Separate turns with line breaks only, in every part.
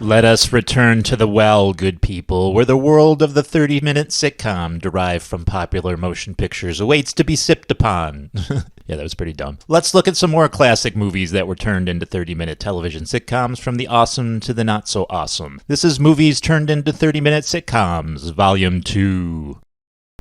Let us return to the well, good people, where the world of the 30-minute sitcom derived from popular motion pictures awaits to be sipped upon. Yeah, that was pretty dumb. Let's look at some more classic movies that were turned into 30-minute television sitcoms, from the awesome to the not-so-awesome. This is Movies Turned into 30-Minute Sitcoms, Volume 2.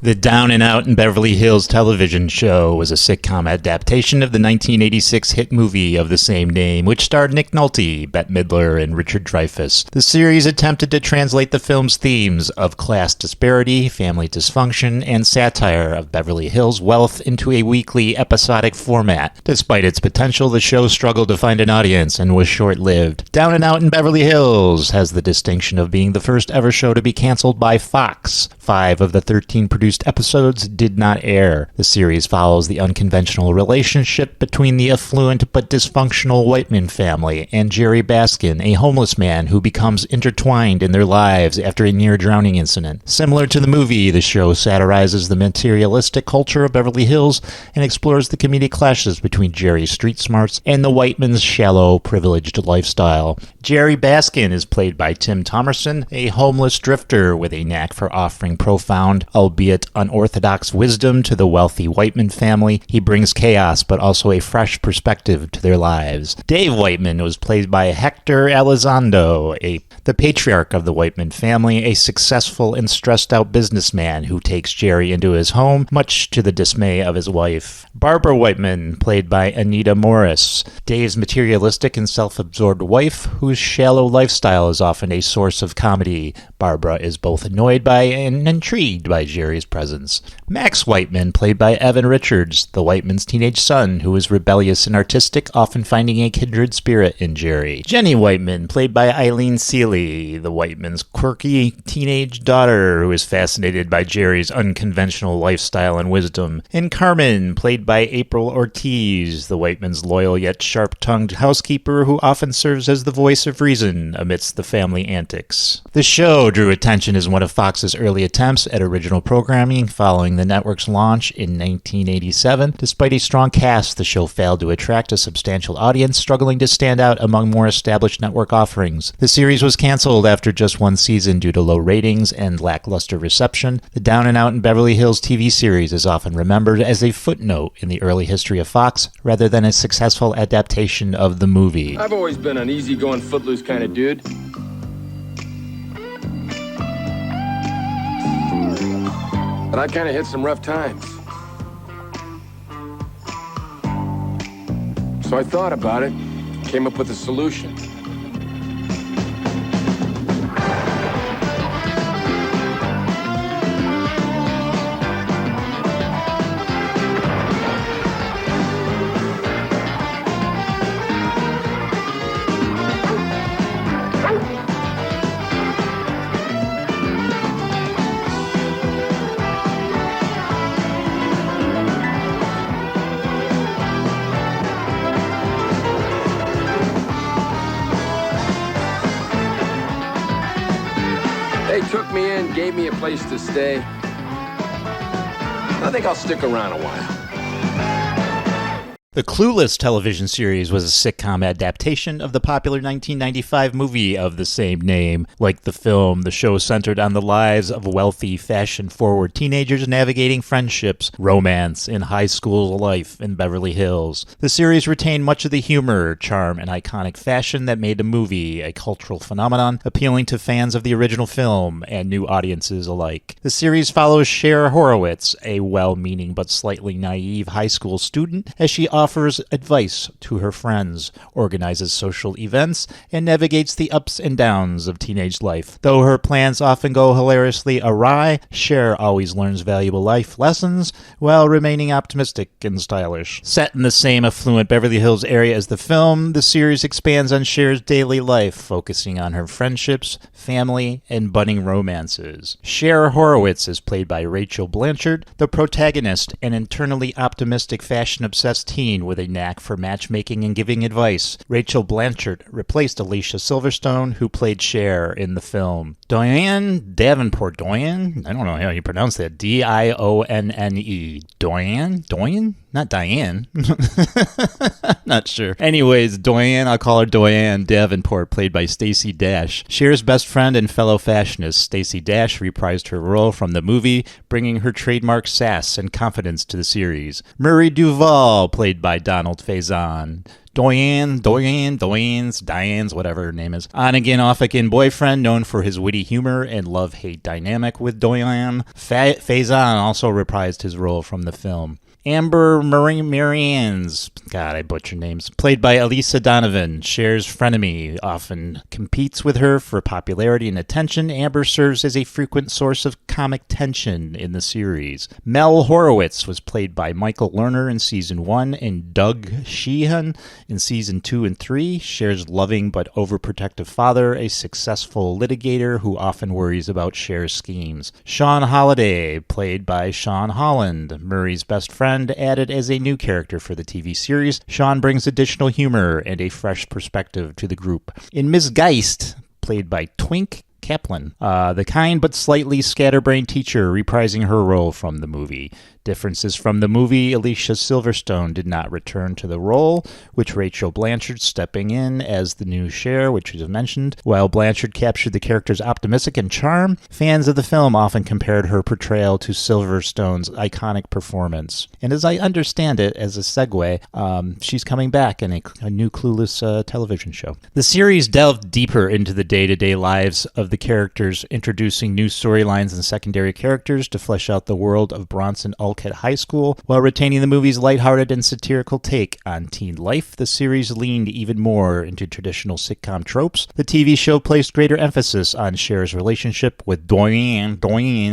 The Down and Out in Beverly Hills television show was a sitcom adaptation of the 1986 hit movie of the same name, which starred Nick Nolte, Bette Midler, and Richard Dreyfuss. The series attempted to translate the film's themes of class disparity, family dysfunction, and satire of Beverly Hills wealth into a weekly episodic format. Despite its potential, the show struggled to find an audience and was short-lived. Down and Out in Beverly Hills has the distinction of being the first ever show to be canceled by Fox. 5 of the 13 produced episodes did not air. The series follows the unconventional relationship between the affluent but dysfunctional Whiteman family and Jerry Baskin, a homeless man who becomes intertwined in their lives after a near-drowning incident. Similar to the movie, the show satirizes the materialistic culture of Beverly Hills and explores the comedic clashes between Jerry's street smarts and the Whiteman's shallow, privileged lifestyle. Jerry Baskin is played by Tim Thomerson, a homeless drifter with a knack for offering profound, albeit unorthodox wisdom to the wealthy Whiteman family. He brings chaos but also a fresh perspective to their lives. Dave Whiteman was played by Hector Elizondo, the patriarch of the Whiteman family, a successful and stressed out businessman who takes Jerry into his home, much to the dismay of his wife. Barbara Whiteman, played by Anita Morris, Dave's materialistic and self-absorbed wife, whose shallow lifestyle is often a source of comedy. Barbara is both annoyed by and intrigued by Jerry's presence. Max Whiteman, played by Evan Richards, the Whiteman's teenage son, who is rebellious and artistic, often finding a kindred spirit in Jerry. Jenny Whiteman, played by Eileen Seeley, the Whiteman's quirky teenage daughter, who is fascinated by Jerry's unconventional lifestyle and wisdom. And Carmen, played by April Ortiz, the Whiteman's loyal yet sharp-tongued housekeeper, who often serves as the voice of reason amidst the family antics. The show drew attention as one of Fox's early attempts at original programming following the network's launch in 1987. Despite a strong cast, the show failed to attract a substantial audience, struggling to stand out among more established network offerings. The series was canceled after just one season due to low ratings and lackluster reception. The Down and Out in Beverly Hills TV series is often remembered as a footnote in the early history of Fox, rather than a successful adaptation of the movie.
I've always been an easygoing, footloose kind of dude. But I kind of hit some rough times. So I thought about it, came up with a solution. They took me in, gave me a place to stay. I think I'll stick around a while.
The Clueless television series was a sitcom adaptation of the popular 1995 movie of the same name. Like the film, the show centered on the lives of wealthy, fashion-forward teenagers navigating friendships, romance, and high school life in Beverly Hills. The series retained much of the humor, charm, and iconic fashion that made the movie a cultural phenomenon, appealing to fans of the original film and new audiences alike. The series follows Cher Horowitz, a well-meaning but slightly naive high school student, as she offers advice to her friends, organizes social events, and navigates the ups and downs of teenage life. Though her plans often go hilariously awry, Cher always learns valuable life lessons while remaining optimistic and stylish. Set in the same affluent Beverly Hills area as the film, the series expands on Cher's daily life, focusing on her friendships, family, and budding romances. Cher Horowitz is played by Rachel Blanchard, the protagonist, an internally optimistic, fashion-obsessed teen with a knack for matchmaking and giving advice. Rachel Blanchard replaced Alicia Silverstone, who played Cher in the film. Diane Davenport, I don't know how you pronounce that, Dionne. Doyen? Not Diane. Not sure. Anyways, Doyen, I'll call her Doyen Davenport, played by Stacey Dash. Cher's best friend and fellow fashionist, Stacey Dash reprised her role from the movie, bringing her trademark sass and confidence to the series. Murray Duval, played by Donald Faison. Diane's, whatever her name is. On again, off again boyfriend, known for his witty humor and love-hate dynamic with Doyen. Faison also reprised his role from the film. Amber Marianne's, God, I butcher names, played by Elisa Donovan, Cher's frenemy, often competes with her for popularity and attention. Amber serves as a frequent source of comic tension in the series. Mel Horowitz was played by Michael Lerner in Season 1 and Doug Sheehan in Season 2 and 3. Cher's loving but overprotective father, a successful litigator who often worries about Cher's schemes. Sean Holliday, played by Sean Holland, Murray's best friend, added as a new character for the TV series. Sean brings additional humor and a fresh perspective to the group. In Ms. Geist, played by Twink Kaplan, the kind but slightly scatterbrained teacher reprising her role from the movie. Differences from the movie, Alicia Silverstone did not return to the role, with Rachel Blanchard stepping in as the new Cher, which was mentioned. While Blanchard captured the character's optimistic and charm, fans of the film often compared her portrayal to Silverstone's iconic performance. And as I understand it, as a segue, she's coming back in a new Clueless television show. The series delved deeper into the day-to-day lives of the characters, introducing new storylines and secondary characters to flesh out the world of Bronson Olcott High School, while retaining the movie's lighthearted and satirical take on teen life. The series leaned even more into traditional sitcom tropes. The TV show placed greater emphasis on Cher's relationship with Doyen,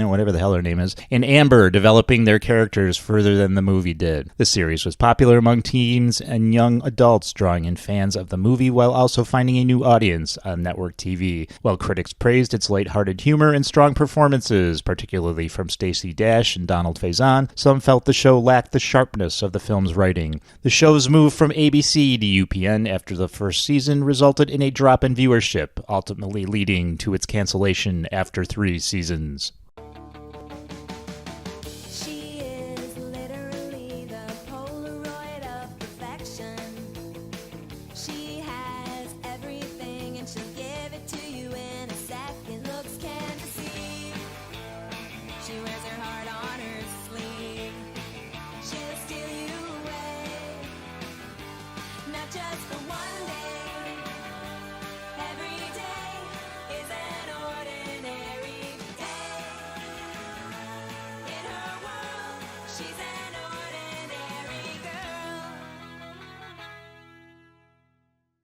whatever the hell her name is, and Amber, developing their characters further than the movie did. The series was popular among teens and young adults, drawing in fans of the movie while also finding a new audience on network TV. While critics praised its lighthearted humor and strong performances, particularly from Stacey Dash and Donald Faison, some felt the show lacked the sharpness of the film's writing. The show's move from ABC to UPN after the first season resulted in a drop in viewership, ultimately leading to its cancellation after 3 seasons.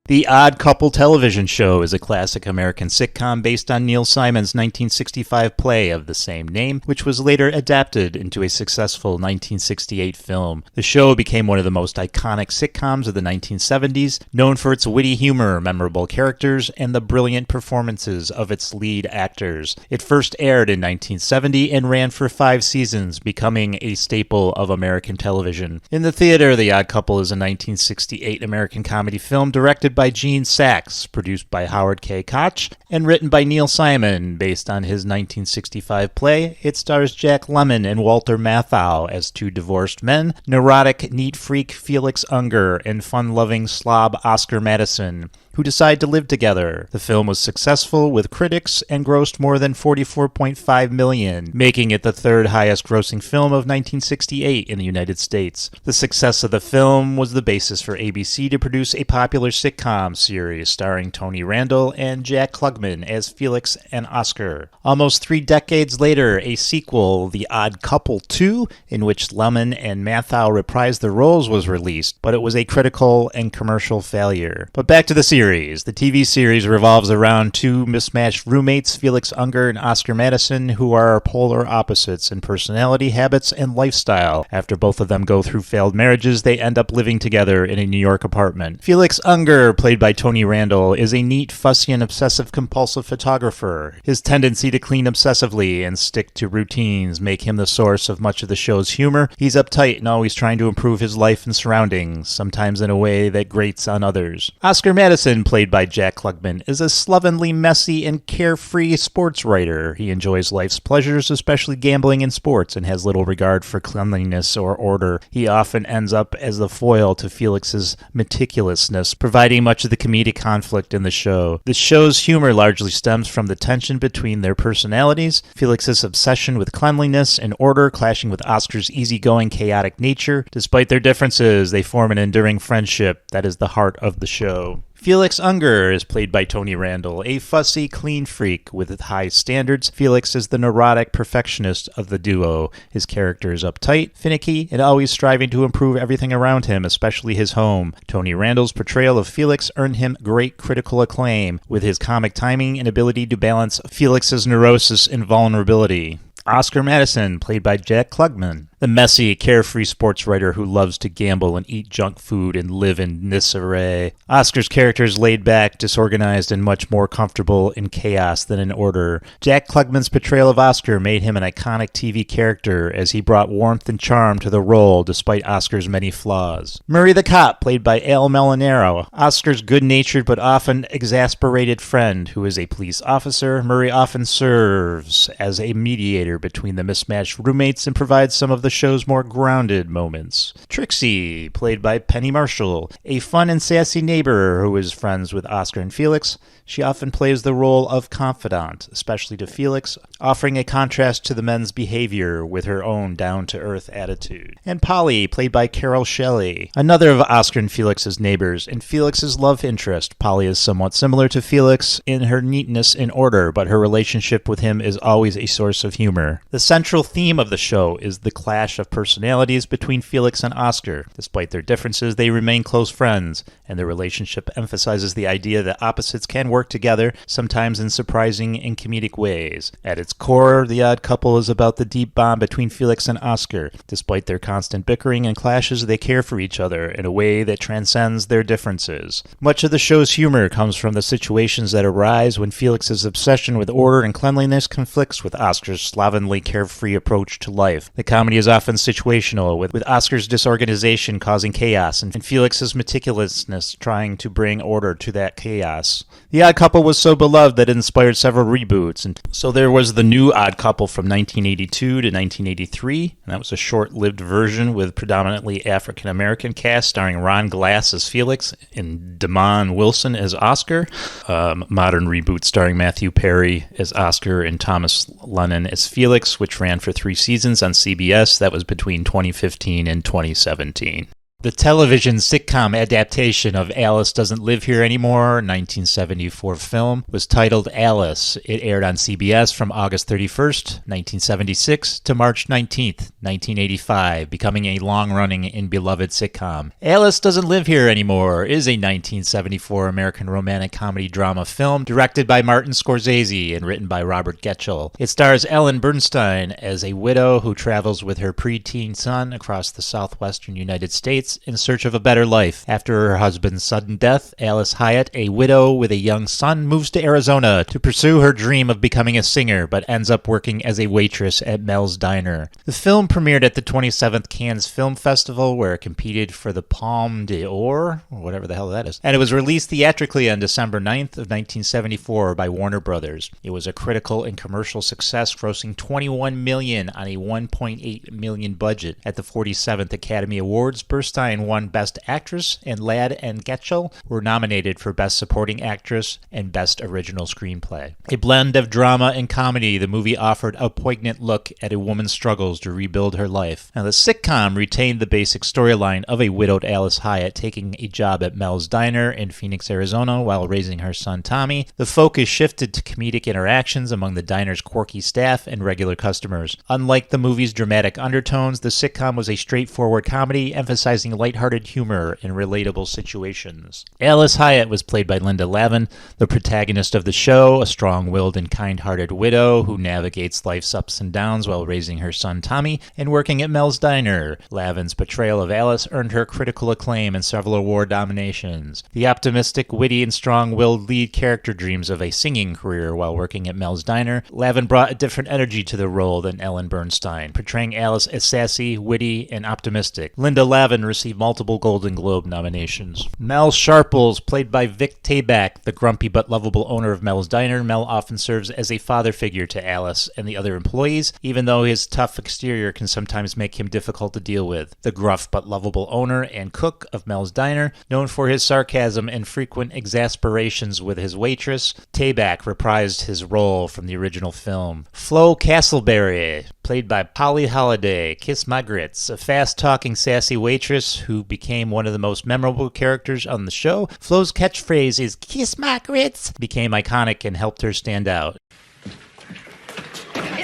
The Odd Couple television show is a classic American sitcom based on Neil Simon's 1965 play of the same name, which was later adapted into a successful 1968 film. The show became one of the most iconic sitcoms of the 1970s, known for its witty humor, memorable characters, and the brilliant performances of its lead actors. It first aired in 1970 and ran for 5 seasons, becoming a staple of American television. In the theater, The Odd Couple is a 1968 American comedy film directed by Gene Saks, produced by Howard K. Koch, and written by Neil Simon, based on his 1965 play. It stars Jack Lemmon and Walter Matthau as 2 divorced men, neurotic neat freak Felix Unger, and fun-loving slob Oscar Madison, who decide to live together. The film was successful with critics and grossed more than $44.5 million, making it the 3rd highest grossing film of 1968 in the United States. The success of the film was the basis for ABC to produce a popular sitcom series starring Tony Randall and Jack Klugman as Felix and Oscar. Almost 3 decades later, a sequel, The Odd Couple 2, in which Lemmon and Matthau reprised their roles, was released, but it was a critical and commercial failure. But back to the series. The TV series revolves around 2 mismatched roommates, Felix Unger and Oscar Madison, who are polar opposites in personality, habits, and lifestyle. After both of them go through failed marriages, they end up living together in a New York apartment. Felix Unger, played by Tony Randall, is a neat, fussy, and obsessive-compulsive photographer. His tendency to clean obsessively and stick to routines make him the source of much of the show's humor. He's uptight and always trying to improve his life and surroundings, sometimes in a way that grates on others. Oscar Madison Lavin, played by Jack Klugman, is a slovenly, messy, and carefree sports writer. He enjoys life's pleasures, especially gambling and sports, and has little regard for cleanliness or order. He often ends up as the foil to Felix's meticulousness, providing much of the comedic conflict in the show. The show's humor largely stems from the tension between their personalities, Felix's obsession with cleanliness and order clashing with Oscar's easygoing, chaotic nature. Despite their differences, they form an enduring friendship that is the heart of the show. Felix Unger is played by Tony Randall, a fussy, clean freak with high standards. Felix is the neurotic perfectionist of the duo. His character is uptight, finicky, and always striving to improve everything around him, especially his home. Tony Randall's portrayal of Felix earned him great critical acclaim, with his comic timing and ability to balance Felix's neurosis and vulnerability. Oscar Madison, played by Jack Klugman, the messy, carefree sports writer who loves to gamble and eat junk food and live in disarray. Oscar's character is laid back, disorganized, and much more comfortable in chaos than in order. Jack Klugman's portrayal of Oscar made him an iconic TV character as he brought warmth and charm to the role despite Oscar's many flaws. Murray the Cop, played by Al Molinaro, Oscar's good-natured but often exasperated friend who is a police officer. Murray often serves as a mediator between the mismatched roommates and provides some of the show's more grounded moments. Trixie, played by Penny Marshall, a fun and sassy neighbor who is friends with Oscar and Felix. She often plays the role of confidant, especially to Felix, offering a contrast to the men's behavior with her own down-to-earth attitude. And Polly, played by Carol Shelley, another of Oscar and Felix's neighbors, and Felix's love interest. Polly is somewhat similar to Felix in her neatness and order, but her relationship with him is always a source of humor. The central theme of the show is the clash of personalities between Felix and Oscar. Despite their differences, they remain close friends, and their relationship emphasizes the idea that opposites can work together, sometimes in surprising and comedic ways. At its core, The Odd Couple is about the deep bond between Felix and Oscar. Despite their constant bickering and clashes, they care for each other in a way that transcends their differences. Much of the show's humor comes from the situations that arise when Felix's obsession with order and cleanliness conflicts with Oscar's slovenly, carefree approach to life. The comedy is often situational, with Oscar's disorganization causing chaos and Felix's meticulousness trying to bring order to that chaos. The Odd Couple was so beloved that it inspired several reboots, and so there was the new Odd Couple from 1982 to 1983, and that was a short-lived version with predominantly African-American cast starring Ron Glass as Felix and Damon Wilson as Oscar. Modern reboot starring Matthew Perry as Oscar and Thomas Lennon as Felix, which ran for 3 seasons on CBS. That was between 2015 and 2017. The television sitcom adaptation of Alice Doesn't Live Here Anymore, 1974 film, was titled Alice. It aired on CBS from August 31st, 1976 to March 19th, 1985, becoming a long-running and beloved sitcom. Alice Doesn't Live Here Anymore is a 1974 American romantic comedy drama film directed by Martin Scorsese and written by Robert Getchell. It stars Ellen Bernstein as a widow who travels with her preteen son across the southwestern United States in search of a better life. After her husband's sudden death, Alice Hyatt, a widow with a young son, moves to Arizona to pursue her dream of becoming a singer, but ends up working as a waitress at Mel's Diner. The film premiered at the 27th Cannes Film Festival, where it competed for the Palme d'Or, or whatever the hell that is, and it was released theatrically on December 9th of 1974 by Warner Brothers. It was a critical and commercial success, grossing $21 million on a $1.8 million budget. At the 47th Academy Awards, Bernstein won Best Actress, and Ladd and Getchell were nominated for Best Supporting Actress and Best Original Screenplay. A blend of drama and comedy, the movie offered a poignant look at a woman's struggles to rebuild her life. Now, the sitcom retained the basic storyline of a widowed Alice Hyatt taking a job at Mel's Diner in Phoenix, Arizona, while raising her son Tommy. The focus shifted to comedic interactions among the diner's quirky staff and regular customers. Unlike the movie's dramatic undertones, the sitcom was a straightforward comedy, emphasizing lighthearted humor in relatable situations. Alice Hyatt was played by Linda Lavin, the protagonist of the show, a strong-willed and kind-hearted widow who navigates life's ups and downs while raising her son Tommy and working at Mel's Diner. Lavin's portrayal of Alice earned her critical acclaim and several award nominations. The optimistic, witty, and strong-willed lead character dreams of a singing career while working at Mel's Diner. Lavin brought a different energy to the role than Ellen Bernstein, portraying Alice as sassy, witty, and optimistic. Linda Lavin received multiple Golden Globe nominations. Mel Sharples, played by Vic Tayback, the grumpy but lovable owner of Mel's Diner. Mel often serves as a father figure to Alice and the other employees, even though his tough exterior can sometimes make him difficult to deal with. The gruff but lovable owner and cook of Mel's Diner, known for his sarcasm and frequent exasperations with his waitress, Tayback reprised his role from the original film. Flo Castleberry, played by Polly Holliday, Kiss My Grits, a fast-talking, sassy waitress who became one of the most memorable characters on the show. Flo's catchphrase is "Kiss My Grits," became iconic and helped her stand out.
Is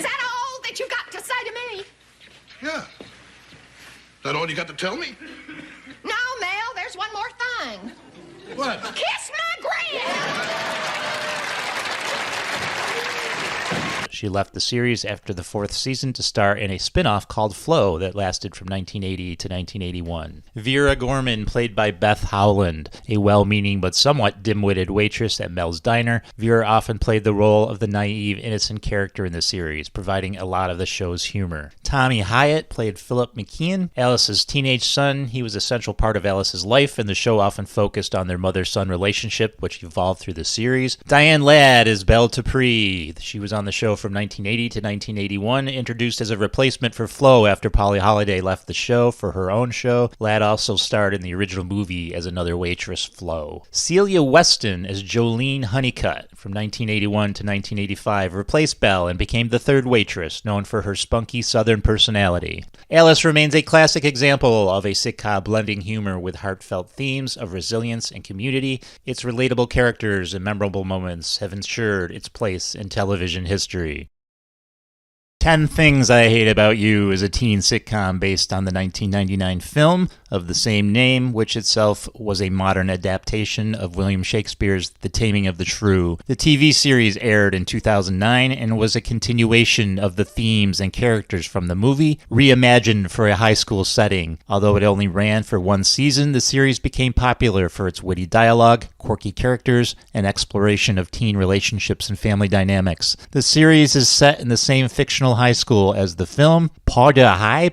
that all that you got to say to me?
Yeah. Is that all you got to tell me?
No, Mel, there's one more thing.
What?
Kiss my grits!
She left the series after the 4th season to star in a spin-off called Flo that lasted from 1980 to 1981. Vera Gorman, played by Beth Howland, a well-meaning but somewhat dim-witted waitress at Mel's Diner. Vera often played the role of the naive, innocent character in the series, providing a lot of the show's humor. Tommy Hyatt played Philip McKeon, Alice's teenage son. He was a central part of Alice's life, and the show often focused on their mother-son relationship, which evolved through the series. Diane Ladd is Belle Dupree. She was on the show from 1980 to 1981, introduced as a replacement for Flo after Polly Holliday left the show for her own show. Ladd also starred in the original movie as another waitress, Flo. Celia Weston as Jolene Honeycutt from 1981 to 1985 replaced Belle and became the third waitress, known for her spunky southern personality. Alice remains a classic example of a sitcom blending humor with heartfelt themes of resilience and community. Its relatable characters and memorable moments have ensured its place in television history. 10 Things I Hate About You is a teen sitcom based on the 1999 film of the same name, which itself was a modern adaptation of William Shakespeare's The Taming of the Shrew. The TV series aired in 2009 and was a continuation of the themes and characters from the movie, reimagined for a high school setting. Although it only ran for one season, the series became popular for its witty dialogue, quirky characters, and exploration of teen relationships and family dynamics. The series is set in the same fictional high school as the film, Padua,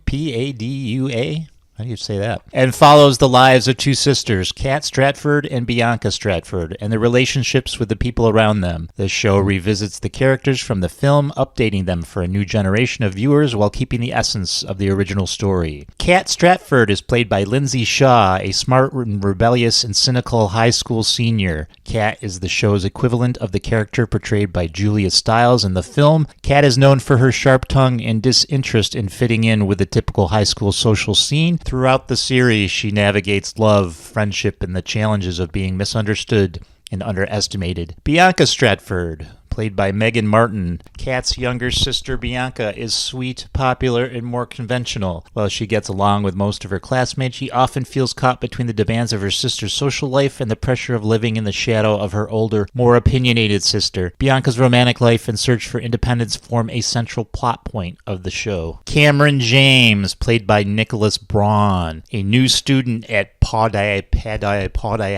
P-A-D-U-A. How do you say that? And follows the lives of two sisters, Kat Stratford and Bianca Stratford, and the relationships with the people around them. The show revisits the characters from the film, updating them for a new generation of viewers while keeping the essence of the original story. Kat Stratford is played by Lindsay Shaw, a smart and rebellious and cynical high school senior. Kat is the show's equivalent of the character portrayed by Julia Stiles in the film. Kat is known for her sharp tongue and disinterest in fitting in with the typical high school social scene. Throughout the series, she navigates love, friendship, and the challenges of being misunderstood and underestimated. Bianca Stratford, played by Megan Martin. Kat's younger sister, Bianca, is sweet, popular, and more conventional. While she gets along with most of her classmates, she often feels caught between the demands of her sister's social life and the pressure of living in the shadow of her older, more opinionated sister. Bianca's romantic life and search for independence form a central plot point of the show. Cameron James, played by Nicholas Braun, a new student at Padua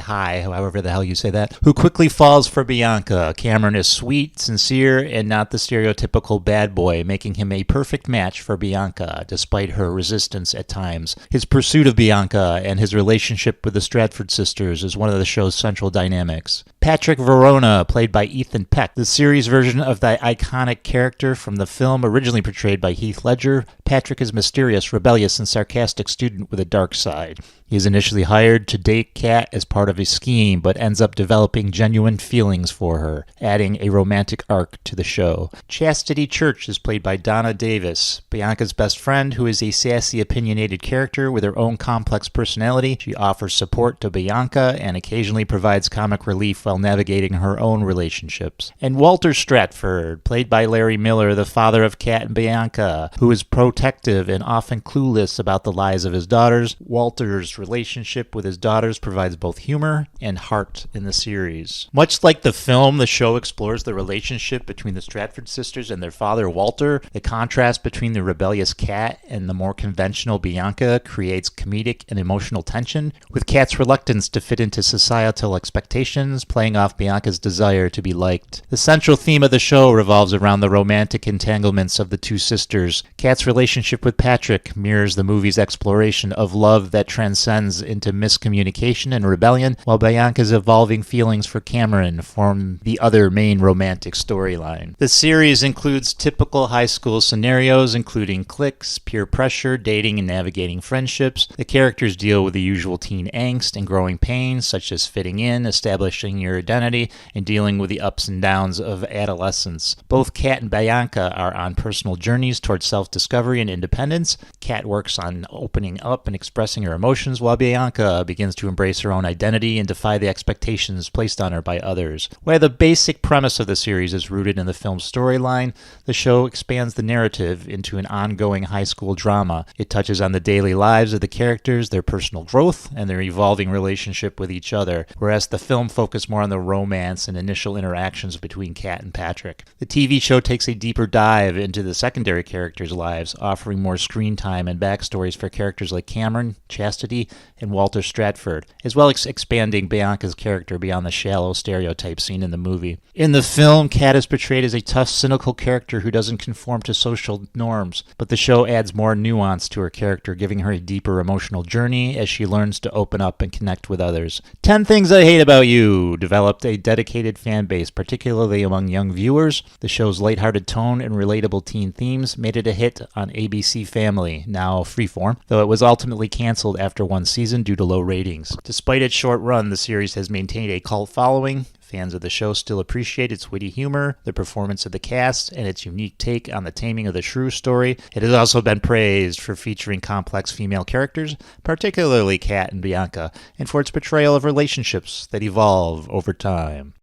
High, however the hell you say that, who quickly falls for Bianca. Cameron is sweet, sincere, and not the stereotypical bad boy, making him a perfect match for Bianca, despite her resistance at times. His pursuit of Bianca and his relationship with the Stratford sisters is one of the show's central dynamics. Patrick Verona, played by Ethan Peck, the series version of the iconic character from the film originally portrayed by Heath Ledger. Patrick is a mysterious, rebellious, and sarcastic student with a dark side. He is initially hired to date Kat as part of a scheme, but ends up developing genuine feelings for her, adding a romantic arc to the show. Chastity Church is played by Donna Davis, Bianca's best friend, who is a sassy, opinionated character with her own complex personality. She offers support to Bianca and occasionally provides comic relief while navigating her own relationships. And Walter Stratford, played by Larry Miller, the father of Kat and Bianca, who is protective and often clueless about the lives of his daughters. Walter's relationship with his daughters provides both humor and heart in the series. Much like the film, the show explores the relationship between the Stratford sisters and their father, Walter. The contrast between the rebellious Kat and the more conventional Bianca creates comedic and emotional tension, with Kat's reluctance to fit into societal expectations playing playing off Bianca's desire to be liked. The central theme of the show revolves around the romantic entanglements of the two sisters. Kat's relationship with Patrick mirrors the movie's exploration of love that transcends into miscommunication and rebellion, while Bianca's evolving feelings for Cameron form the other main romantic storyline. The series includes typical high school scenarios, including cliques, peer pressure, dating, and navigating friendships. The characters deal with the usual teen angst and growing pains, such as fitting in, establishing your identity, and dealing with the ups and downs of adolescence. Both Kat and Bianca are on personal journeys towards self-discovery and independence. Kat works on opening up and expressing her emotions, while Bianca begins to embrace her own identity and defy the expectations placed on her by others. While the basic premise of the series is rooted in the film's storyline, the show expands the narrative into an ongoing high school drama. It touches on the daily lives of the characters, their personal growth, and their evolving relationship with each other, whereas the film focused more on the romance and initial interactions between Kat and Patrick. The TV show takes a deeper dive into the secondary characters' lives, offering more screen time and backstories for characters like Cameron, Chastity, and Walter Stratford, as well as expanding Bianca's character beyond the shallow stereotypes seen in the movie. In the film, Kat is portrayed as a tough, cynical character who doesn't conform to social norms, but the show adds more nuance to her character, giving her a deeper emotional journey as she learns to open up and connect with others. 10 Things I Hate About You developed a dedicated fan base, particularly among young viewers. The show's lighthearted tone and relatable teen themes made it a hit on ABC Family, now Freeform, though it was ultimately canceled after one season due to low ratings. Despite its short run, the series has maintained a cult following. Fans of the show still appreciate its witty humor, the performance of the cast, and its unique take on the taming of the shrew story. It has also been praised for featuring complex female characters, particularly Kat and Bianca, and for its portrayal of relationships that evolve over time.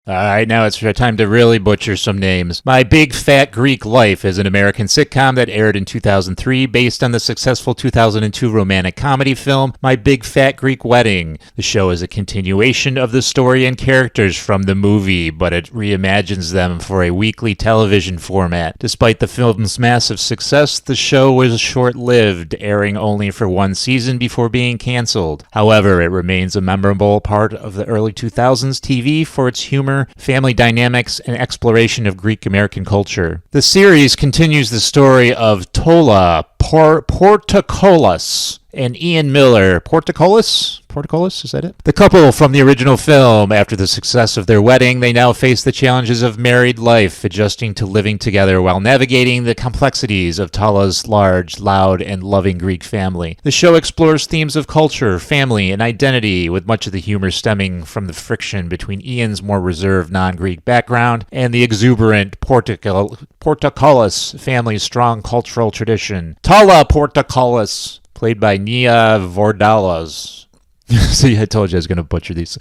All right, now it's time to really butcher some names. My Big Fat Greek Life is an American sitcom that aired in 2003 based on the successful 2002 romantic comedy film My Big Fat Greek Wedding. The show is a continuation of the story and characters from the movie, but it reimagines them for a weekly television format. Despite the film's massive success, the show was short-lived, airing only for one season before being canceled. However, it remains a memorable part of the early 2000s TV for its humor, family dynamics, and exploration of Greek American culture. The series continues the story of Tola Portokolos and Ian Miller. Portokolos, is that it? The couple from the original film. After the success of their wedding, they now face the challenges of married life, adjusting to living together while navigating the complexities of Tola's large, loud, and loving Greek family. The show explores themes of culture, family, and identity, with much of the humor stemming from the friction between Ian's more reserved non-Greek background and the exuberant Portokolos family's strong cultural tradition. Tola Portokolos, played by Nia Vordalos. See, I told you I was going to butcher these.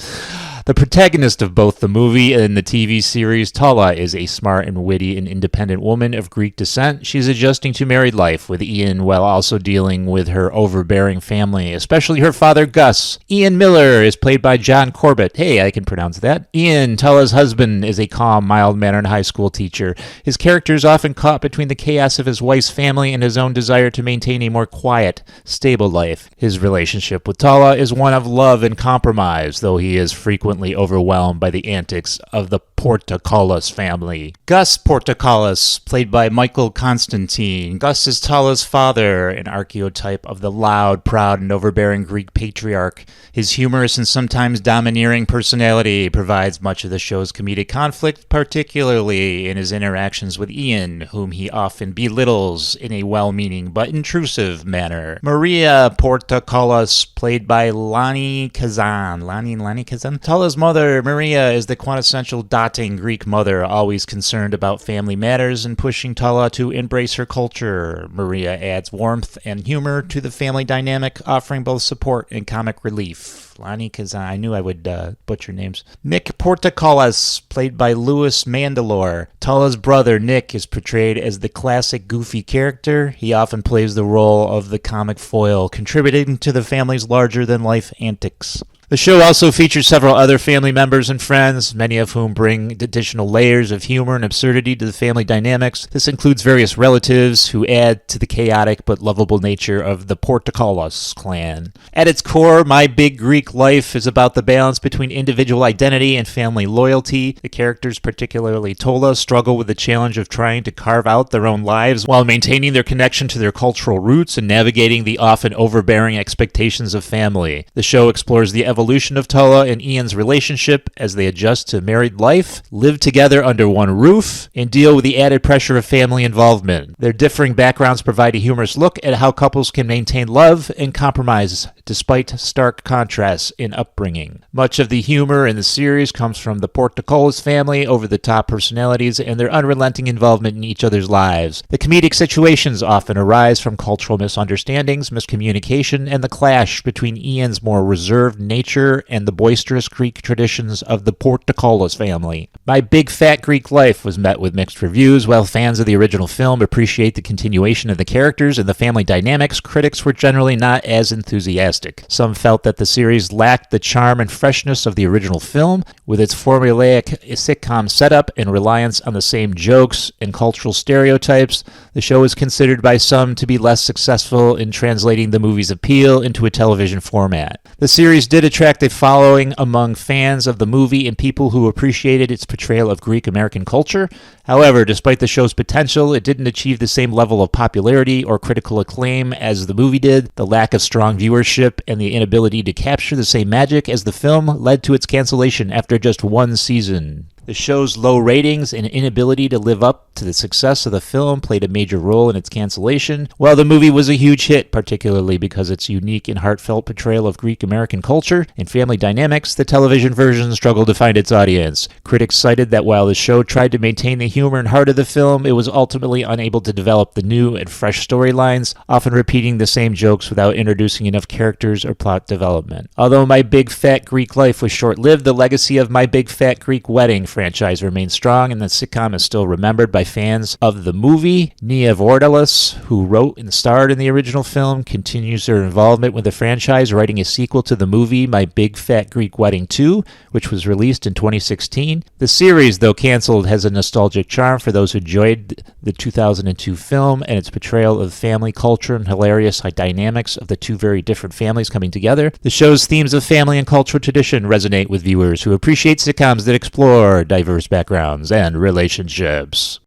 The protagonist of both the movie and the TV series, Tala, is a smart and witty and independent woman of Greek descent. She's adjusting to married life with Ian while also dealing with her overbearing family, especially her father, Gus. Ian Miller is played by John Corbett. Hey, I can pronounce that. Ian, Tala's husband, is a calm, mild-mannered high school teacher. His character is often caught between the chaos of his wife's family and his own desire to maintain a more quiet, stable life. His relationship with Tala is one of love and compromise, though he is frequently overwhelmed by the antics of the Portokolos family. Gus Portokolos, played by Michael Constantine. Gus is Tala's father, an archetype of the loud, proud, and overbearing Greek patriarch. His humorous and sometimes domineering personality provides much of the show's comedic conflict, particularly in his interactions with Ian, whom he often belittles in a well-meaning but intrusive manner. Maria Portokolos, played by Lani Kazan. Lani Kazan? Tala's mother, Maria, is the quintessential doting Greek mother, always concerned about family matters and pushing Tala to embrace her culture. Maria adds warmth and humor to the family dynamic, offering both support and comic relief. Lani Kazan, I knew I would butcher names. Nick Portokolos, played by Louis Mandalore. Tala's brother, Nick, is portrayed as the classic goofy character. He often plays the role of the comic foil, contributing to the family's larger-than-life antics. The show also features several other family members and friends, many of whom bring additional layers of humor and absurdity to the family dynamics. This includes various relatives who add to the chaotic but lovable nature of the Portocalos clan. At its core, My Big Greek Life is about the balance between individual identity and family loyalty. The characters, particularly Tola, struggle with the challenge of trying to carve out their own lives while maintaining their connection to their cultural roots and navigating the often overbearing expectations of family. The show explores the evolution of Tola and Ian's relationship as they adjust to married life, live together under one roof, and deal with the added pressure of family involvement. Their differing backgrounds provide a humorous look at how couples can maintain love and compromise despite stark contrasts in upbringing. Much of the humor in the series comes from the Portocalos family, over-the-top personalities, and their unrelenting involvement in each other's lives. The comedic situations often arise from cultural misunderstandings, miscommunication, and the clash between Ian's more reserved nature and the boisterous Greek traditions of the Portocalos family. My Big Fat Greek Life was met with mixed reviews. While fans of the original film appreciate the continuation of the characters and the family dynamics, critics were generally not as enthusiastic. Some felt that the series lacked the charm and freshness of the original film, with its formulaic sitcom setup and reliance on the same jokes and cultural stereotypes. The show is considered by some to be less successful in translating the movie's appeal into a television format. The series did attract a following among fans of the movie and people who appreciated its portrayal of Greek American culture. However, despite the show's potential, it didn't achieve the same level of popularity or critical acclaim as the movie did. The lack of strong viewership and the inability to capture the same magic as the film led to its cancellation after just one season. The show's low ratings and inability to live up to the success of the film played a major role in its cancellation. While the movie was a huge hit, particularly because its unique and heartfelt portrayal of Greek American culture and family dynamics, the television version struggled to find its audience. Critics cited that while the show tried to maintain the humor and heart of the film, it was ultimately unable to develop the new and fresh storylines, often repeating the same jokes without introducing enough characters or plot development. Although My Big Fat Greek Life was short-lived, the legacy of My Big Fat Greek Wedding franchise remains strong, and the sitcom is still remembered by fans of the movie. Nia Vordalis, who wrote and starred in the original film, continues her involvement with the franchise, writing a sequel to the movie My Big Fat Greek Wedding 2, which was released in 2016. The series, though canceled, has a nostalgic charm for those who enjoyed the 2002 film and its portrayal of family culture and hilarious dynamics of the two very different families coming together. The show's themes of family and cultural tradition resonate with viewers who appreciate sitcoms that explore diverse backgrounds and relationships.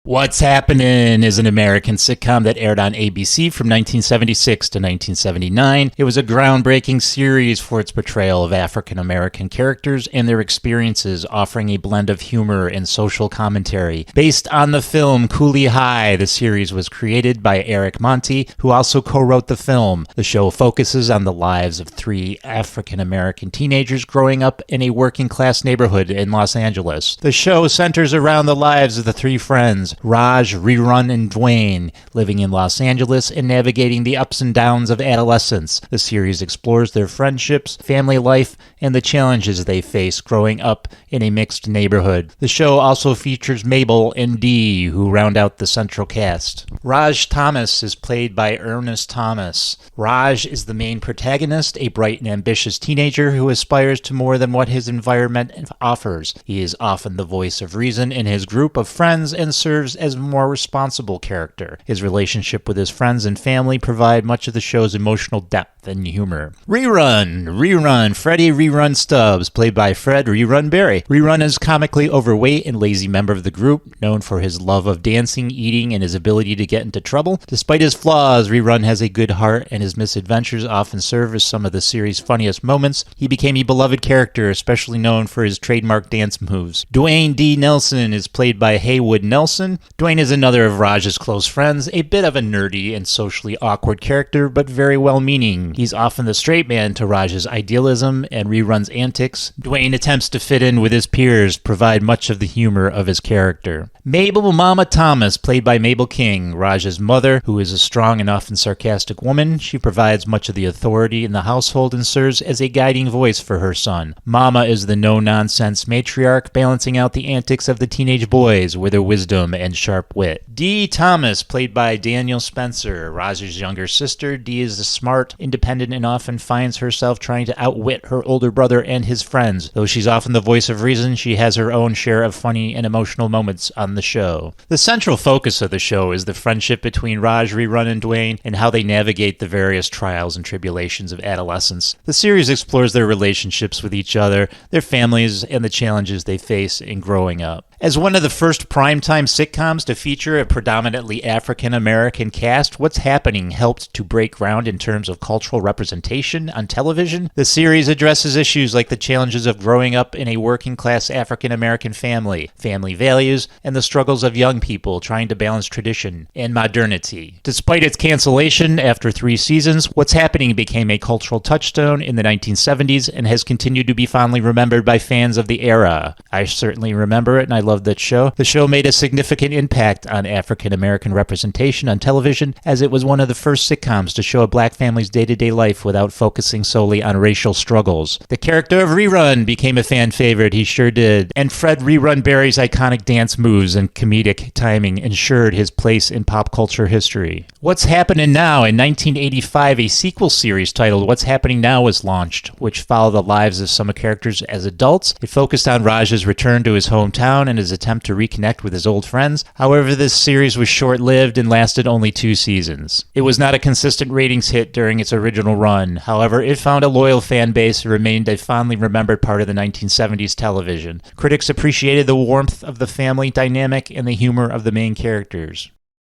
What's Happening is an American sitcom that aired on ABC from 1976 to 1979. It was a groundbreaking series for its portrayal of African American characters and their experiences, offering a blend of humor and social commentary. Based on the film Cooley High, the series was created by Eric Monti, who also co-wrote the film. The show focuses on the lives of three African American teenagers growing up in a working-class neighborhood in Los Angeles. The show centers around the lives of the three friends, Raj, Rerun, and Dwayne, living in Los Angeles and navigating the ups and downs of adolescence. The series explores their friendships, family life, and the challenges they face growing up in a mixed neighborhood. The show also features Mabel and Dee, who round out the central cast. Raj Thomas is played by Ernest Thomas. Raj is the main protagonist, a bright and ambitious teenager who aspires to more than what his environment offers. He is often the voice of reason in his group of friends and serves as a more responsible character. His relationship with his friends and family provide much of the show's emotional depth and humor. Rerun, Freddie Rerun Stubbs, played by Fred Rerun Barry. Rerun is comically overweight and lazy member of the group, known for his love of dancing, eating, and his ability to get into trouble. Despite his flaws, Rerun has a good heart, and his misadventures often serve as some of the series' funniest moments. He became a beloved character, especially known for his trademark dance moves. Dwayne D. Nelson is played by Haywood Nelson. Dwayne is another of Raj's close friends, a bit of a nerdy and socially awkward character, but very well-meaning. He's often the straight man to Raj's idealism and Rerun's antics. Dwayne attempts to fit in with his peers, provide much of the humor of his character. Mabel Mama Thomas, played by Mabel King, Raj's mother, who is a strong and often sarcastic woman. She provides much of the authority in the household and serves as a guiding voice for her son. Mama is the no-nonsense matriarch, balancing out the antics of the teenage boys with her wisdom and sharp wit. Dee Thomas, played by Daniel Spencer, Raj's younger sister. Dee is smart, independent, and often finds herself trying to outwit her older brother and his friends. Though she's often the voice of reason, she has her own share of funny and emotional moments on the show. The central focus of the show is the friendship between Raj, Rerun, and Dwayne, and how they navigate the various trials and tribulations of adolescence. The series explores their relationships with each other, their families, and the challenges they face in growing up. As one of the first primetime sitcoms to feature a predominantly African-American cast, What's Happening helped to break ground in terms of cultural representation on television. The series addresses issues like the challenges of growing up in a working-class African-American family, family values, and the struggles of young people trying to balance tradition and modernity. Despite its cancellation after 3 seasons, What's Happening became a cultural touchstone in the 1970s and has continued to be fondly remembered by fans of the era. I certainly remember it, and I loved that show. The show made a significant impact on African American representation on television, as it was one of the first sitcoms to show a black family's day-to-day life without focusing solely on racial struggles. The character of Rerun became a fan favorite, he sure did, and Fred Rerun Barry's iconic dance moves and comedic timing ensured his place in pop culture history. What's Happening Now? In 1985, a sequel series titled What's Happening Now was launched, which followed the lives of some characters as adults. It focused on Raj's return to his hometown and his attempt to reconnect with his old friends. However, this series was short-lived and lasted only 2 seasons. It was not a consistent ratings hit during its original run. However, it found a loyal fan base and remained a fondly remembered part of the 1970s television. Critics appreciated the warmth of the family dynamic and the humor of the main characters.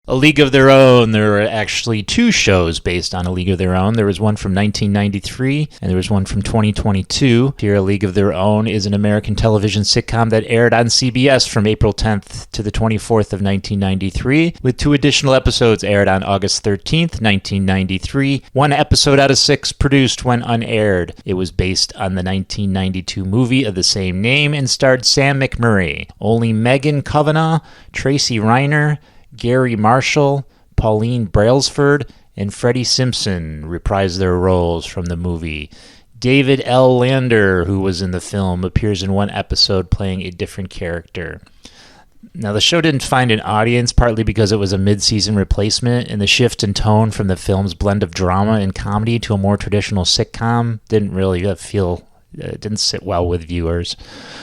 A League of Their Own. There were actually 2 shows based on A League of Their Own. There was one from 1993, and there was one from 2022. Here, A League of Their Own is an American television sitcom that aired on CBS from April 10th to the 24th of 1993, with 2 additional episodes aired on August 13th, 1993. 1 episode out of 6 produced when unaired. It was based on the 1992 movie of the same name and starred Sam McMurray. Only Megan Kavanagh, Tracy Reiner, Gary Marshall, Pauline Brailsford, and Freddie Simpson reprised their roles from the movie. David L. Lander, who was in the film, appears in 1 episode playing a different character. Now, the show didn't find an audience, partly because it was a mid-season replacement, and the shift in tone from the film's blend of drama and comedy to a more traditional sitcom didn't really didn't sit well with viewers.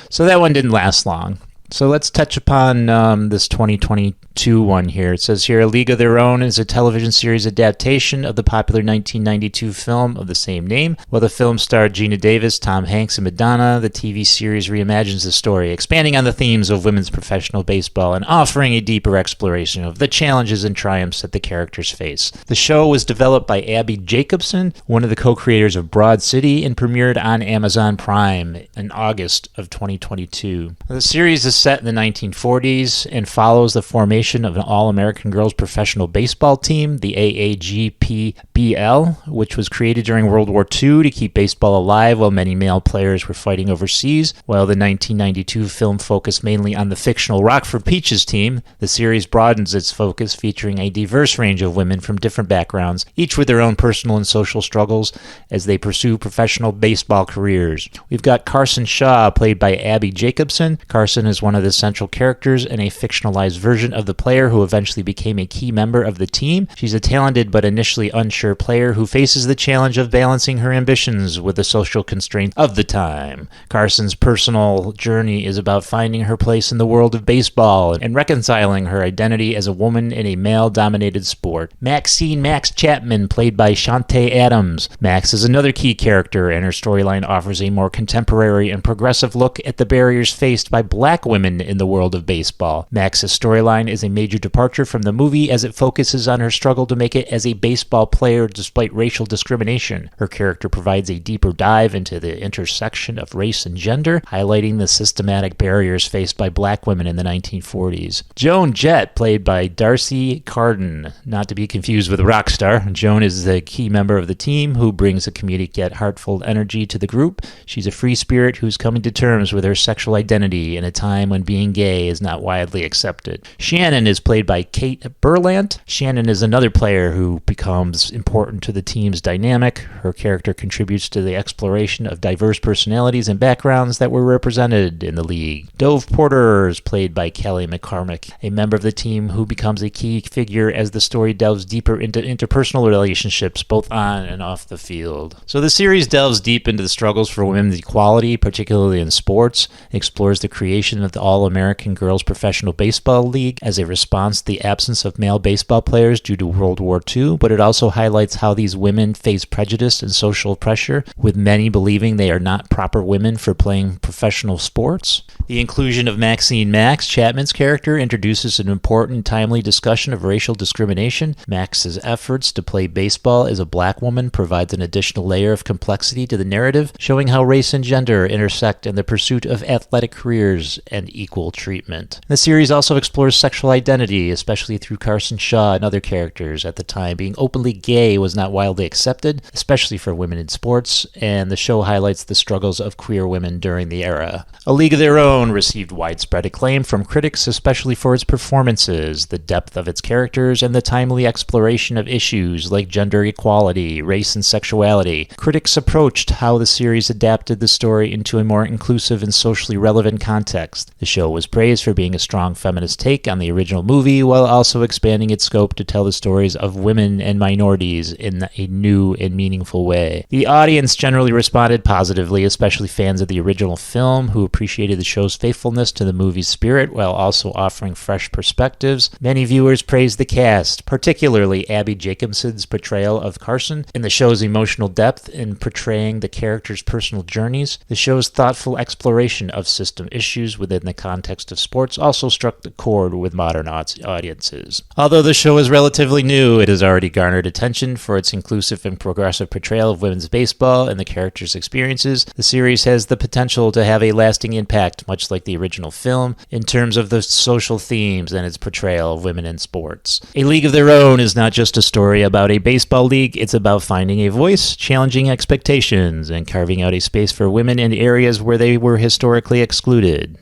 So that one didn't last long. So let's touch upon this 2022 one here. It says here, A League of Their Own is a television series adaptation of the popular 1992 film of the same name. While the film starred Gina Davis, Tom Hanks, and Madonna, the TV series reimagines the story, expanding on the themes of women's professional baseball and offering a deeper exploration of the challenges and triumphs that the characters face. The show was developed by Abby Jacobson, one of the co-creators of Broad City, and premiered on Amazon Prime in August of 2022. The series is set in the 1940s and follows the formation of an all-American girls professional baseball team, the AAGPBL, which was created during World War II to keep baseball alive while many male players were fighting overseas. While the 1992 film focused mainly on the fictional Rockford Peaches team, the series broadens its focus, featuring a diverse range of women from different backgrounds, each with their own personal and social struggles as they pursue professional baseball careers. We've got Carson Shaw, played by Abby Jacobson. Carson is one of the central characters and a fictionalized version of the player who eventually became a key member of the team. She's a talented but initially unsure player who faces the challenge of balancing her ambitions with the social constraints of the time. Carson's personal journey is about finding her place in the world of baseball and reconciling her identity as a woman in a male-dominated sport. Maxine Max Chapman, played by Shantae Adams. Max is another key character, and her storyline offers a more contemporary and progressive look at the barriers faced by black women in the world of baseball. Max's storyline is a major departure from the movie as it focuses on her struggle to make it as a baseball player despite racial discrimination. Her character provides a deeper dive into the intersection of race and gender, highlighting the systematic barriers faced by black women in the 1940s. Joan Jett, played by Darcy Carden, not to be confused with a rock star. Joan is the key member of the team who brings a comedic yet heartfelt energy to the group. She's a free spirit who's coming to terms with her sexual identity in a time time when being gay is not widely accepted. Shannon is played by Kate Berlant. Shannon is another player who becomes important to the team's dynamic. Her character contributes to the exploration of diverse personalities and backgrounds that were represented in the league. Dove Porter is played by Kelly McCormick, a member of the team who becomes a key figure as the story delves deeper into interpersonal relationships, both on and off the field. So the series delves deep into the struggles for women's equality, particularly in sports. It explores the creation of the All-American Girls Professional Baseball League as a response to the absence of male baseball players due to World War II, but it also highlights how these women face prejudice and social pressure, with many believing they are not proper women for playing professional sports. The inclusion of Maxine Max, Chapman's character, introduces an important, timely discussion of racial discrimination. Max's efforts to play baseball as a black woman provides an additional layer of complexity to the narrative, showing how race and gender intersect in the pursuit of athletic careers and equal treatment. The series also explores sexual identity, especially through Carson Shaw and other characters. At the time, being openly gay was not widely accepted, especially for women in sports, and the show highlights the struggles of queer women during the era. A League of Their Own received widespread acclaim from critics, especially for its performances, the depth of its characters, and the timely exploration of issues like gender equality, race, and sexuality. Critics approached how the series adapted the story into a more inclusive and socially relevant context. The show was praised for being a strong feminist take on the original movie, while also expanding its scope to tell the stories of women and minorities in a new and meaningful way. The audience generally responded positively, especially fans of the original film, who appreciated the show's faithfulness to the movie's spirit while also offering fresh perspectives. Many viewers praised the cast, particularly Abby Jacobson's portrayal of Carson, and the show's emotional depth in portraying the characters' personal journeys. The show's thoughtful exploration of system issues within the context of sports also struck the chord with modern audiences. Although the show is relatively new, it has already garnered attention for its inclusive and progressive portrayal of women's baseball and the characters' experiences. The series has the potential to have a lasting impact, much like the original film, in terms of the social themes and its portrayal of women in sports. A League of Their Own is not just a story about a baseball league, it's about finding a voice, challenging expectations, and carving out a space for women in areas where they were historically excluded.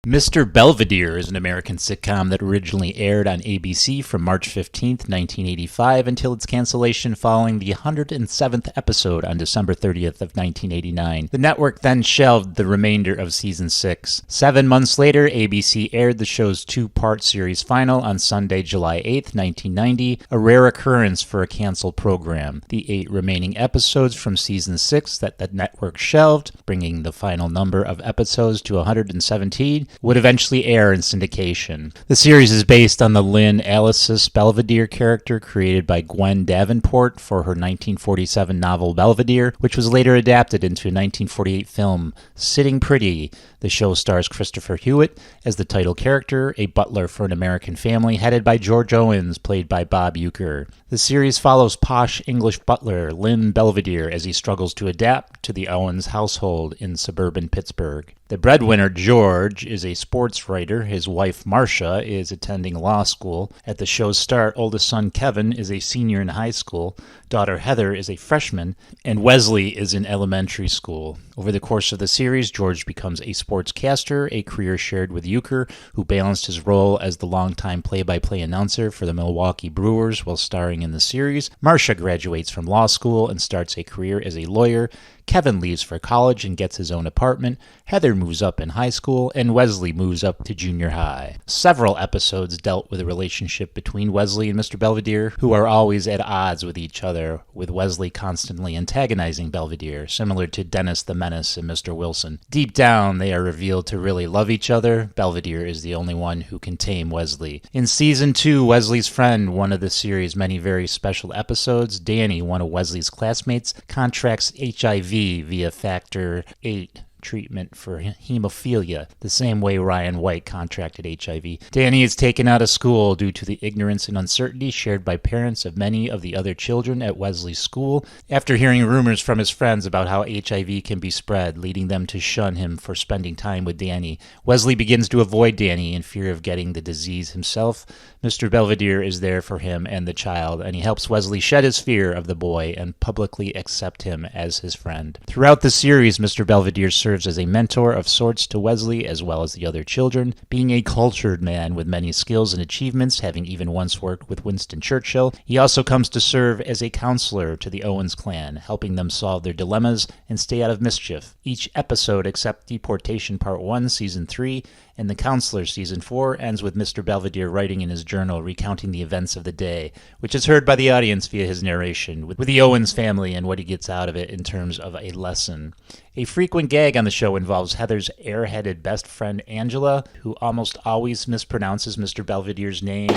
Mr. Belvedere is an American sitcom that originally aired on ABC from March 15, 1985 until its cancellation following the 107th episode on December 30th of 1989. The network then shelved the remainder of season 6. 7 months later, ABC aired the show's 2-part series final on Sunday, July 8, 1990, a rare occurrence for a canceled program. The 8 remaining episodes from season 6 that the network shelved, bringing the final number of episodes to 117, would eventually air in syndication. The series is based on the Lynn Alice Belvedere character created by Gwen Davenport for her 1947 novel Belvedere, which was later adapted into a 1948 film, Sitting Pretty. The show stars Christopher Hewitt as the title character, a butler for an American family headed by George Owens, played by Bob Uecker. The series follows posh English butler Lynn Belvedere as he struggles to adapt to the Owens household in suburban Pittsburgh. The breadwinner, George, is a sports writer. His wife, Marcia, is attending law school. At the show's start, oldest son, Kevin, is a senior in high school. Daughter, Heather, is a freshman. And Wesley is in elementary school. Over the course of the series, George becomes a sportscaster, a career shared with Uecker, who balanced his role as the longtime play-by-play announcer for the Milwaukee Brewers while starring in the series. Marcia graduates from law school and starts a career as a lawyer. Kevin leaves for college and gets his own apartment. Heather moves up in high school, and Wesley moves up to junior high. Several episodes dealt with the relationship between Wesley and Mr. Belvedere, who are always at odds with each other, with Wesley constantly antagonizing Belvedere, similar to Dennis the Menace and Mr. Wilson. Deep down, they are revealed to really love each other. Belvedere is the only one who can tame Wesley. In Season 2, Wesley's friend, one of the series' many very special episodes, Danny, one of Wesley's classmates, contracts HIV via Factor VIII treatment for hemophilia, the same way Ryan White contracted HIV. Danny is taken out of school due to the ignorance and uncertainty shared by parents of many of the other children at Wesley's school, after hearing rumors from his friends about how HIV can be spread, leading them to shun him for spending time with Danny. Wesley begins to avoid Danny in fear of getting the disease himself. Mr. Belvedere is there for him and the child, and he helps Wesley shed his fear of the boy and publicly accept him as his friend. Throughout the series, Mr. Belvedere serves serves as a mentor of sorts to Wesley as well as the other children. Being a cultured man with many skills and achievements, having even once worked with Winston Churchill, he also comes to serve as a counselor to the Owens clan, helping them solve their dilemmas and stay out of mischief. Each episode except Deportation Part 1, Season 3, and The Counselor, Season 4, ends with Mr. Belvedere writing in his journal recounting the events of the day, which is heard by the audience via his narration, with the Owens family and what he gets out of it in terms of a lesson. A frequent gag on the show involves Heather's airheaded best friend Angela, who almost always mispronounces Mr. Belvedere's name.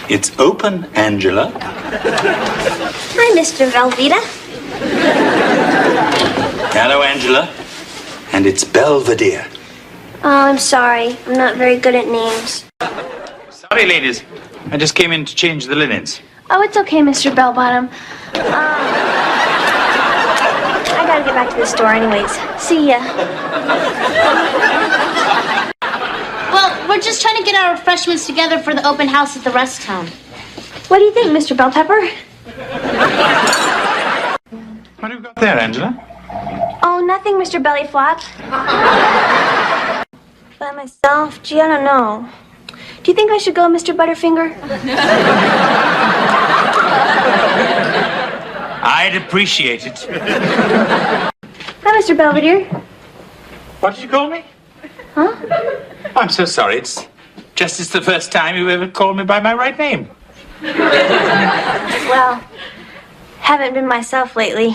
It's open, Angela.
Hi, Mr. Velveeta.
Hello, Angela. And it's Belvedere.
Oh, I'm sorry. I'm not very good at names.
Sorry, ladies. I just came in to change the linens.
Oh, it's okay, Mr. Bellbottom. I gotta get back to the store anyways. See ya.
Well, we're just trying to get our refreshments together for the open house at the rest home.
What do you think, Mr. Bell Pepper?
What have you got there, Angela?
Oh, nothing, Mr. Belly Flop. By myself? Gee, I don't know. Do you think I should go, Mr. Butterfinger?
I'd appreciate it.
Hi, Mr. Belvedere.
What did you call me?
Huh?
I'm so sorry. It's the first time you ever called me by my right name.
Well, haven't been myself lately.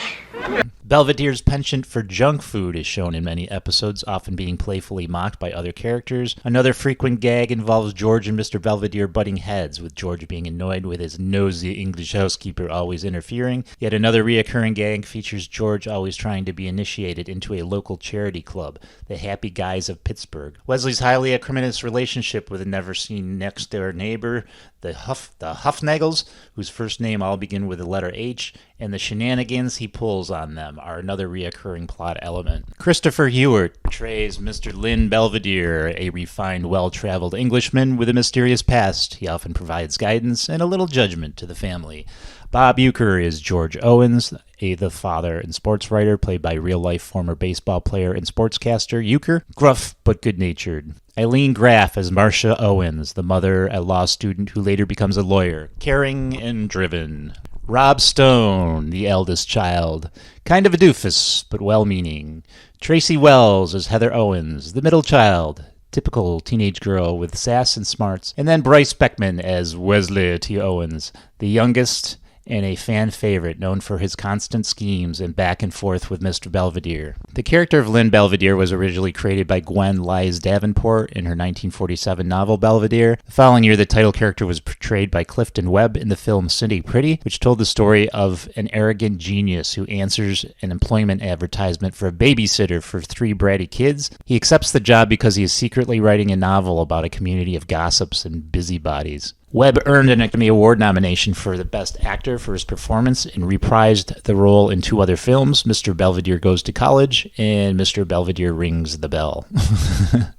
Belvedere's penchant for junk food is shown in many episodes, often being playfully mocked by other characters. Another frequent gag involves George and Mr. Belvedere butting heads, with George being annoyed with his nosy English housekeeper always interfering. Yet another reoccurring gag features George always trying to be initiated into a local charity club, the Happy Guys of Pittsburgh. Wesley's highly acrimonious relationship with a never-seen next-door neighbor, the Huffnagels, whose first name all begin with the letter H, and the shenanigans he pulls on them are another reoccurring plot element. Christopher Hewitt portrays Mr. Lynn Belvedere, a refined, well-traveled Englishman with a mysterious past. He often provides guidance and a little judgment to the family. Bob Euchre is George Owens, the father and sports writer, played by real-life former baseball player and sportscaster Euchre, gruff but good-natured. Eileen Graff as Marcia Owens, the mother, a law student who later becomes a lawyer, caring and driven. Rob Stone, the eldest child, kind of a doofus, but well-meaning. Tracy Wells as Heather Owens, the middle child, typical teenage girl with sass and smarts. And then Bryce Beckman as Wesley T. Owens, the youngest and a fan favorite known for his constant schemes and back and forth with Mr. Belvedere. The character of Lynn Belvedere was originally created by Gwen Lies Davenport in her 1947 novel Belvedere. The following year, the title character was portrayed by Clifton Webb in the film Cindy Pretty, which told the story of an arrogant genius who answers an employment advertisement for a babysitter for 3 bratty kids. He accepts the job because he is secretly writing a novel about a community of gossips and busybodies. Webb earned an Academy Award nomination for the Best Actor for his performance and reprised the role in 2 other films, Mr. Belvedere Goes to College and Mr. Belvedere Rings the Bell.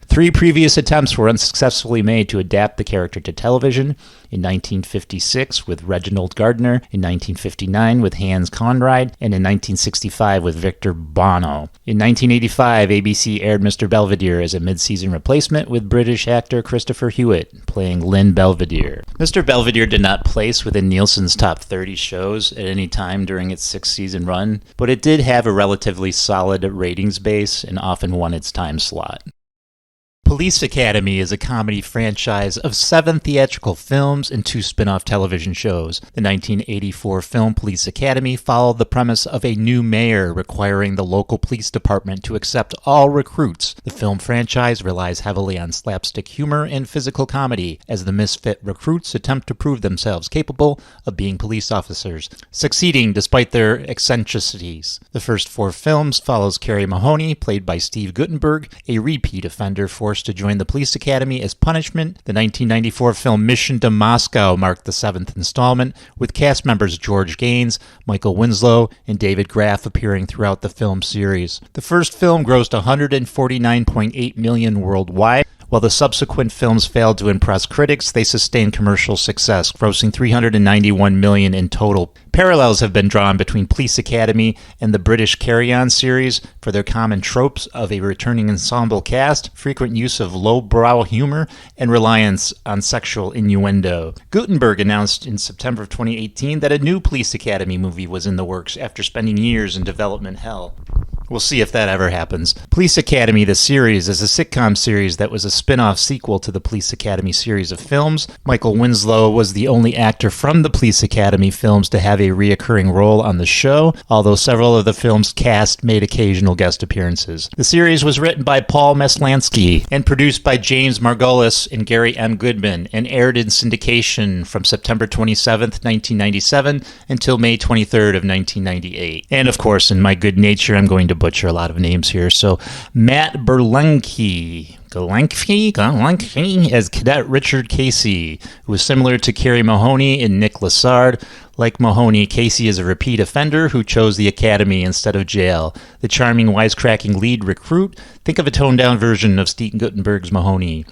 3 previous attempts were unsuccessfully made to adapt the character to television. In 1956 with Reginald Gardner, in 1959 with Hans Conried, and in 1965 with Victor Bono. In 1985, ABC aired Mr. Belvedere as a mid-season replacement with British actor Christopher Hewitt playing Lynn Belvedere. Mr. Belvedere did not place within Nielsen's top 30 shows at any time during its 6-season run, but it did have a relatively solid ratings base and often won its time slot. Police Academy is a comedy franchise of 7 theatrical films and 2 spin-off television shows. The 1984 film Police Academy followed the premise of a new mayor requiring the local police department to accept all recruits. The film franchise relies heavily on slapstick humor and physical comedy as the misfit recruits attempt to prove themselves capable of being police officers, succeeding despite their eccentricities. The first 4 films follows Carrie Mahoney, played by Steve Guttenberg, a repeat offender forced to join the police academy as punishment. The 1994 film Mission to Moscow marked the 7th installment, with cast members George Gaines, Michael Winslow, and David Graff appearing throughout the film series. The first film grossed $149.8 million worldwide, While the subsequent films failed to impress critics, they sustained commercial success, grossing $391 million in total. Parallels have been drawn between Police Academy and the British Carry On series for their common tropes of a returning ensemble cast, frequent use of lowbrow humor, and reliance on sexual innuendo. Gutenberg announced in September of 2018 that a new Police Academy movie was in the works after spending years in development hell. We'll see if that ever happens. Police Academy, the series, is a sitcom series that was a spin-off sequel to the Police Academy series of films. Michael Winslow was the only actor from the Police Academy films to have a reoccurring role on the show, although several of the film's cast made occasional guest appearances. The series was written by Paul Maslansky and produced by James Margolis and Gary M. Goodman, and aired in syndication from September 27th, 1997 until May 23rd of 1998. And of course, in my good nature, I'm going to butcher a lot of names here. So Matt Berlenke as Cadet Richard Casey, who was similar to Carrie Mahoney and Nick Lassard. Like Mahoney, Casey is a repeat offender who chose the academy instead of jail. The charming, wisecracking lead recruit. Think of a toned-down version of Steven Guttenberg's Mahoney.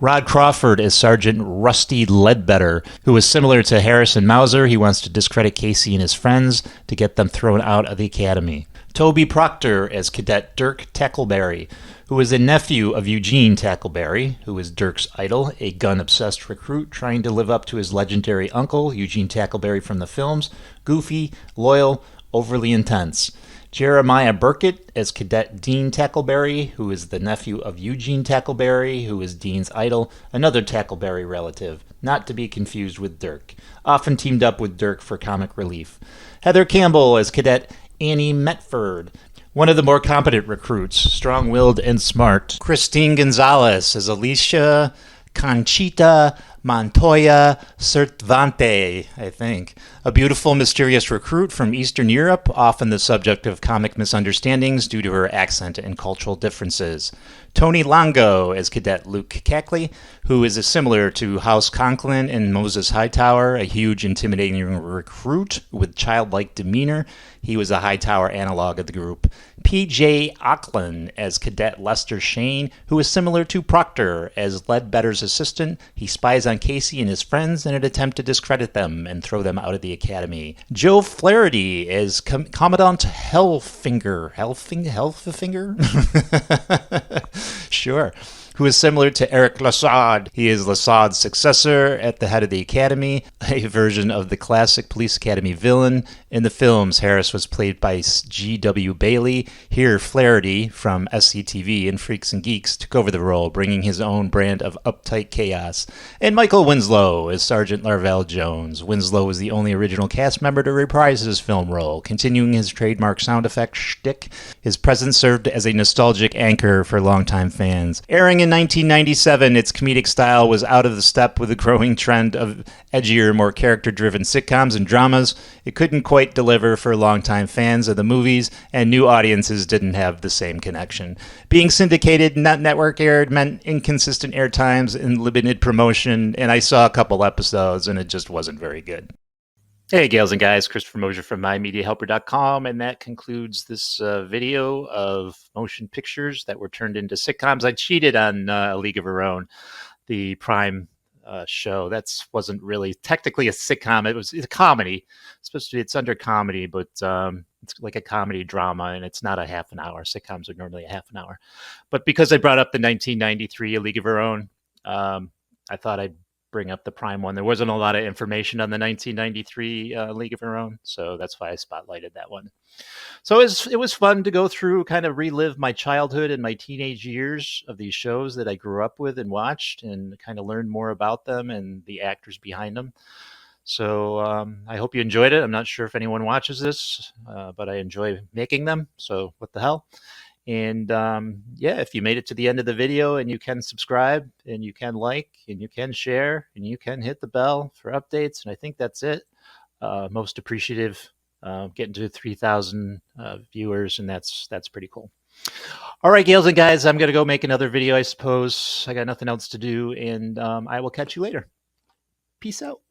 Rod Crawford as Sergeant Rusty Ledbetter, who was similar to Harrison Mauser. He wants to discredit Casey and his friends to get them thrown out of the academy. Toby Proctor as Cadet Dirk Tackleberry, who is a nephew of Eugene Tackleberry, who is Dirk's idol, a gun-obsessed recruit trying to live up to his legendary uncle, Eugene Tackleberry from the films, goofy, loyal, overly intense. Jeremiah Burkett as Cadet Dean Tackleberry, who is the nephew of Eugene Tackleberry, who is Dean's idol, another Tackleberry relative, not to be confused with Dirk, often teamed up with Dirk for comic relief. Heather Campbell as Cadet Annie Metford, one of the more competent recruits, strong-willed and smart. Christine Gonzalez as Alicia Conchita Montoya Cervante, I think. A beautiful, mysterious recruit from Eastern Europe, often the subject of comic misunderstandings due to her accent and cultural differences. Tony Longo as Cadet Luke Cackley, who is similar to House Conklin and Moses Hightower, a huge, intimidating recruit with childlike demeanor. He was a Hightower analog of the group. P.J. Auckland as Cadet Lester Shane, who is similar to Proctor as Ledbetter's assistant. He spies on Casey and his friends in an attempt to discredit them and throw them out of the academy. Joe Flaherty as Commandant Hellfinger. Sure. Who is similar to Eric Lassard. He is Lassad's successor at the head of the academy, a version of the classic Police Academy villain. In the films, Harris was played by G.W. Bailey. Here, Flaherty from SCTV and Freaks and Geeks took over the role, bringing his own brand of uptight chaos. And Michael Winslow as Sergeant Larvell Jones. Winslow was the only original cast member to reprise his film role, continuing his trademark sound effect shtick. His presence served as a nostalgic anchor for longtime fans. Airing in 1997, its comedic style was out of the step with the growing trend of edgier, more character-driven sitcoms and dramas. It couldn't quite deliver for longtime fans of the movies, and new audiences didn't have the same connection. Being syndicated, not network aired, meant inconsistent air times and limited promotion, and I saw a couple episodes, and it just wasn't very good. Hey, gals and guys, Christopher Mosier from MyMediaHelper.com, and that concludes this video of motion pictures that were turned into sitcoms. I cheated on A League of Her Own, the Prime show. That wasn't really technically a sitcom. It's a comedy. It's under comedy, but it's like a comedy drama, and it's not a half an hour. Sitcoms are normally a half an hour. But because I brought up the 1993 A League of Her Own, I thought I'd bring up the Prime one. There wasn't a lot of information on the 1993 League of Her Own, so that's why I spotlighted that one. So it was fun to go through, kind of relive my childhood and my teenage years of these shows that I grew up with and watched, and kind of learn more about them and the actors behind them. So I hope you enjoyed it. I'm not sure if anyone watches this, but I enjoy making them, so what the hell. And yeah, if you made it to the end of the video, and you can subscribe, and you can like, and you can share, and you can hit the bell for updates, and I think that's it. Most appreciative, getting to 3,000 viewers, and that's pretty cool. All right, gals and guys, I'm going to go make another video, I suppose. I got nothing else to do, and I will catch you later. Peace out.